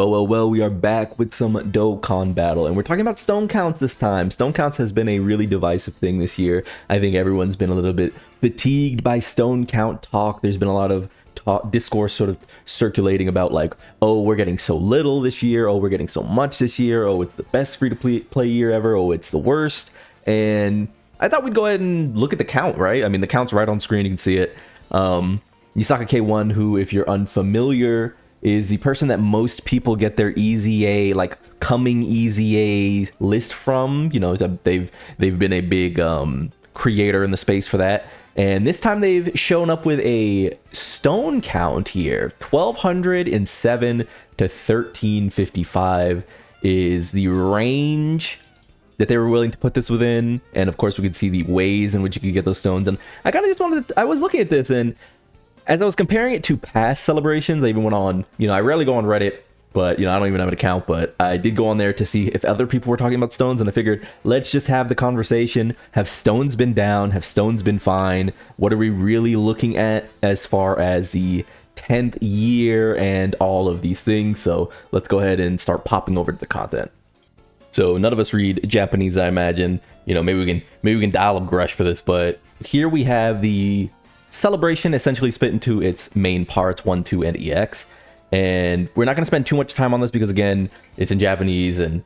Well, we are back with some Dokkan Battle, and we're talking about stone counts this time. Stone counts has been a really divisive thing this year. I think everyone's been a little bit fatigued by stone count talk. There's been a lot of discourse sort of circulating about like, oh, we're getting so little this year, oh, we're getting so much this year, oh, it's the best free-to-play year ever, oh, it's the worst. And I thought we'd go ahead and look at the count, right? I mean, the count's right on screen, you can see it. Yusaka K1, who, if you're unfamiliar, is the person that most people get their Easy A, like coming Easy A list from. You know, they've been a big creator in the space for that. And this time they've shown up with a stone count here. 1,207 to 1,355 is the range that they were willing to put this within. And of course we could see the ways in which you could get those stones. And I kind of just wanted to, I was looking at this, and as I was comparing it to past celebrations, I even went on, I rarely go on Reddit, but, I don't even have an account, but I did go on there to see if other people were talking about stones, and I figured, let's just have the conversation. Have stones been down? Have stones been fine? What are we really looking at as far as the 10th year and all of these things? So let's go ahead and start popping over to the content. So none of us read Japanese, I imagine. Maybe we can dial up Grush for this, but here we have the celebration essentially split into its main parts, 1, 2, and EX. And we're not going to spend too much time on this because, again, it's in Japanese, and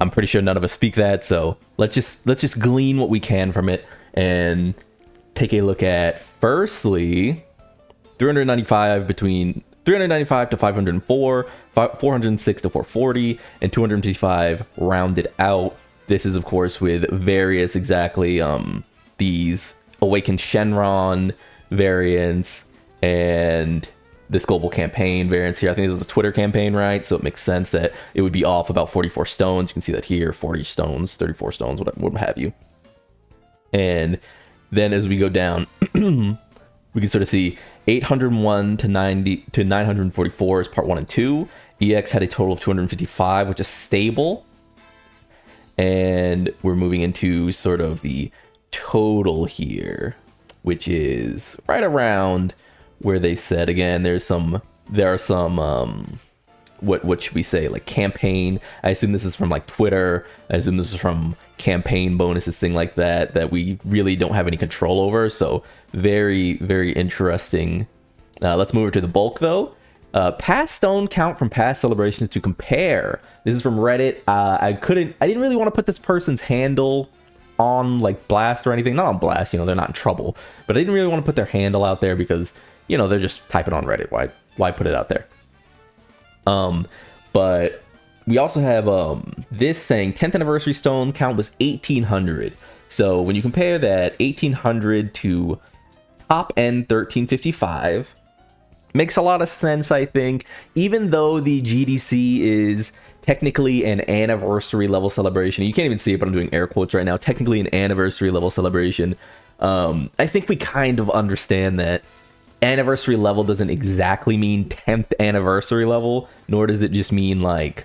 I'm pretty sure none of us speak that. So let's just glean what we can from it and take a look at, firstly, 395 to 504, 406 to 440, and 255 rounded out. This is, of course, with various these Awakened Shenron variants and this global campaign variants here. I think it was a Twitter campaign, right? So it makes sense that it would be off about 44 stones. You can see that here, 40 stones, 34 stones, what have you. And then as we go down, we can sort of see 801 to 944 is part 1 and 2. EX had a total of 255, which is stable. And we're moving into sort of the total here, which is right around where they said, again, there are some what should we say, like campaign. I assume this is from like Twitter. I assume this is from campaign bonuses, thing like that we really don't have any control over. So very, very interesting. Let's move over to the bulk though. Past stone count from past celebrations to compare. This is from Reddit. I didn't really want to put this person's handle on like blast or anything. Not on blast, they're not in trouble, but I didn't really want to put their handle out there because they're just typing on Reddit. Why put it out there? But we also have this saying 10th anniversary stone count was 1,800. So when you compare that 1,800 to top end 1,355, makes a lot of sense, I think. Even though the GDC is technically an anniversary level celebration. You can't even see it, but I'm doing air quotes right now. Technically an anniversary level celebration. I think we kind of understand that anniversary level doesn't exactly mean 10th anniversary level, nor does it just mean like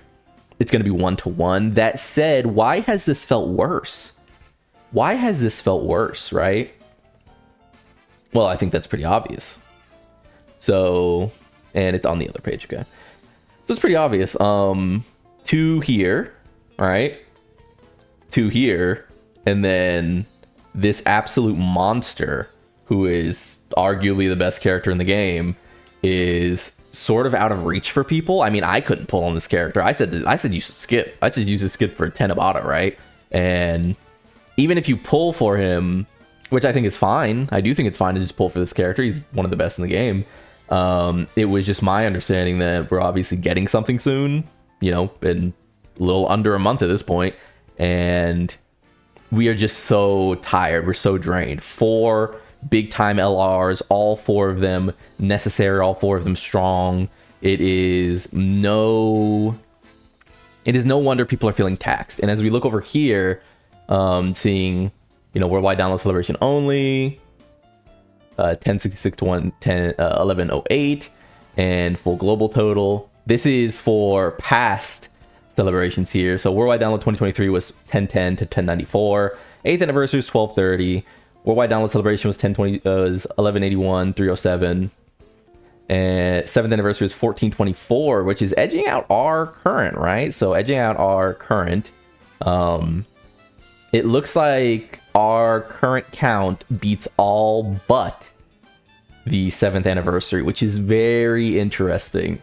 it's going to be 1-to-1. That said, why has this felt worse? Why has this felt worse, right? Well, I think that's pretty obvious. So, and it's on the other page, okay? So it's pretty obvious. 2 here, right? 2 here, and then this absolute monster, who is arguably the best character in the game, is sort of out of reach for people. I mean, I couldn't pull on this character. I said you should skip. I said you should skip for 10 Abata, right? And even if you pull for him, which I think is fine, I do think it's fine to just pull for this character. He's one of the best in the game. It was just my understanding that we're obviously getting something soon, in a little under a month at this point, and we are just so tired. We're so drained. 4 big time LRs, all 4 of them necessary, all 4 of them strong. It is no wonder people are feeling taxed. And as we look over here, seeing, worldwide download celebration only, 1066 to 1108, and full global total. This is for past celebrations here. So worldwide download 2023 was 1010 to 1094. 8th anniversary was 1230. Worldwide download celebration was 1181, 307. And 7th anniversary is 1424, which is edging out our current, right? So edging out our current. It looks like our current count beats all but the 7th anniversary, which is very interesting.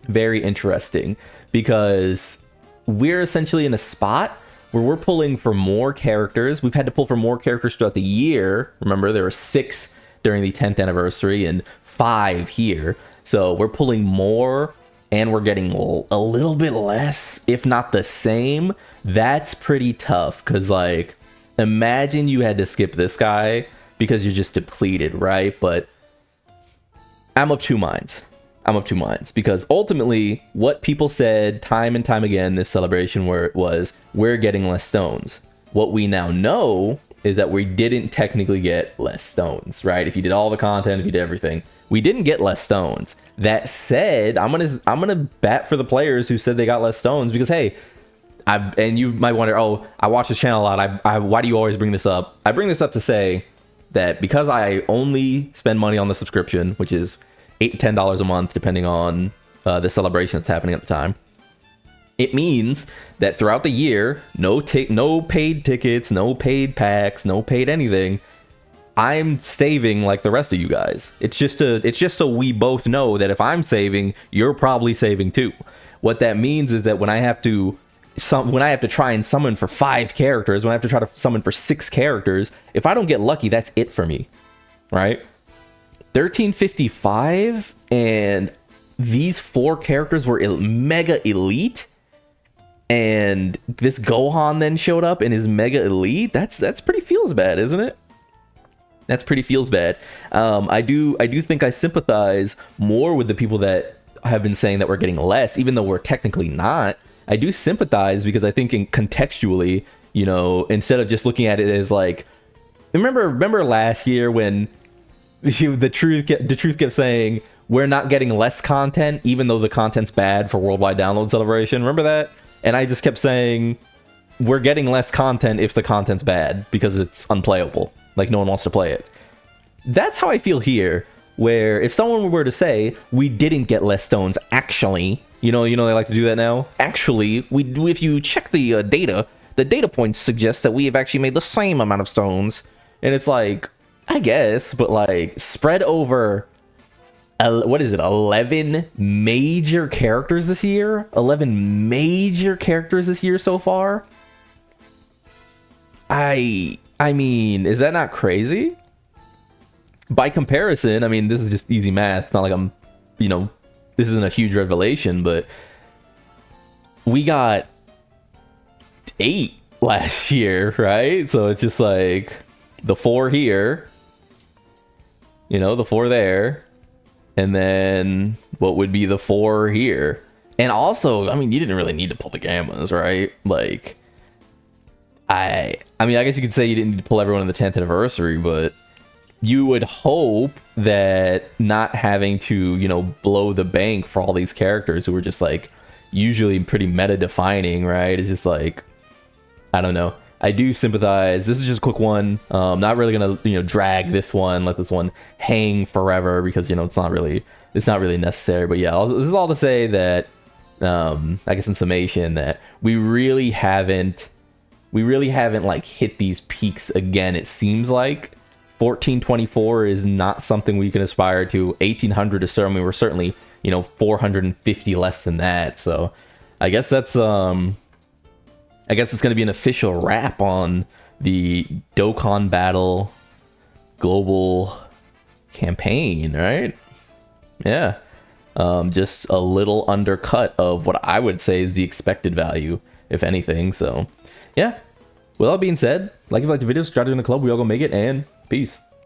Very interesting, because we're essentially in a spot where we're pulling for more characters. We've had to pull for more characters throughout the year. Remember, there were 6 during the 10th anniversary and 5 here. So we're pulling more and we're getting a little bit less, if not the same. That's pretty tough, because like, imagine you had to skip this guy because you're just depleted, right? But I'm of two minds. Because ultimately what people said time and time again this celebration, where it was, we're getting less stones. What we now know is that we didn't technically get less stones, right? If you did all the content, if you did everything, we didn't get less stones. That said, I'm gonna bat for the players who said they got less stones, because hey, and you might wonder, oh, I watch this channel a lot, why do you always bring this up? I bring this up to say that because I only spend money on the subscription, which is $8 to $10 a month, depending on the celebration that's happening at the time. It means that throughout the year, no paid tickets, no paid packs, no paid anything. I'm saving like the rest of you guys. It's just so we both know that if I'm saving, you're probably saving too. What that means is that when I have to try and summon for 5 characters, when I have to try to summon for 6 characters, if I don't get lucky, that's it for me, right? 1355, and these 4 characters were mega elite, and this Gohan then showed up and is mega elite. That's pretty feels bad, isn't it? That's pretty feels bad. I do think I sympathize more with the people that have been saying that we're getting less, even though we're technically not. I do sympathize because I think contextually, you know, instead of just looking at it as like, remember last year when the truth kept saying we're not getting less content even though the content's bad for worldwide download celebration. Remember that? And I just kept saying we're getting less content if the content's bad because it's unplayable, like no one wants to play it. That's how I feel here, where if someone were to say we didn't get less stones, actually, you know they like to do that now, actually, if you check the data points suggest that we have actually made the same amount of stones. And it's like, I guess, but like spread over, what is it, 11 major characters this year? 11 major characters this year so far? I mean, is that not crazy? By comparison, I mean, this is just easy math. It's not like I'm, this isn't a huge revelation, but we got 8 last year, right? So it's just like the 4 here, the 4 there, and then what would be the 4 here. And also, I mean, you didn't really need to pull the gammas, right? Like, I mean, I guess you could say you didn't need to pull everyone in the 10th anniversary, but you would hope that not having to, blow the bank for all these characters who were just like usually pretty meta defining, right? It's just like, I don't know. I do sympathize. This is just a quick one. Not really gonna, drag this one, let this one hang forever because, it's not really necessary. But yeah, this is all to say that, I guess in summation, that we really haven't like hit these peaks again. It seems like 1424 is not something we can aspire to. 1800 is certainly, we're certainly, 450 less than that. So I guess that's, I guess it's going to be an official wrap on the Dokkan Battle global campaign, right? Yeah. Just a little undercut of what I would say is the expected value, if anything. So, yeah. With all that being said, like if you liked the video, subscribe to the club. We all gonna make it, and peace.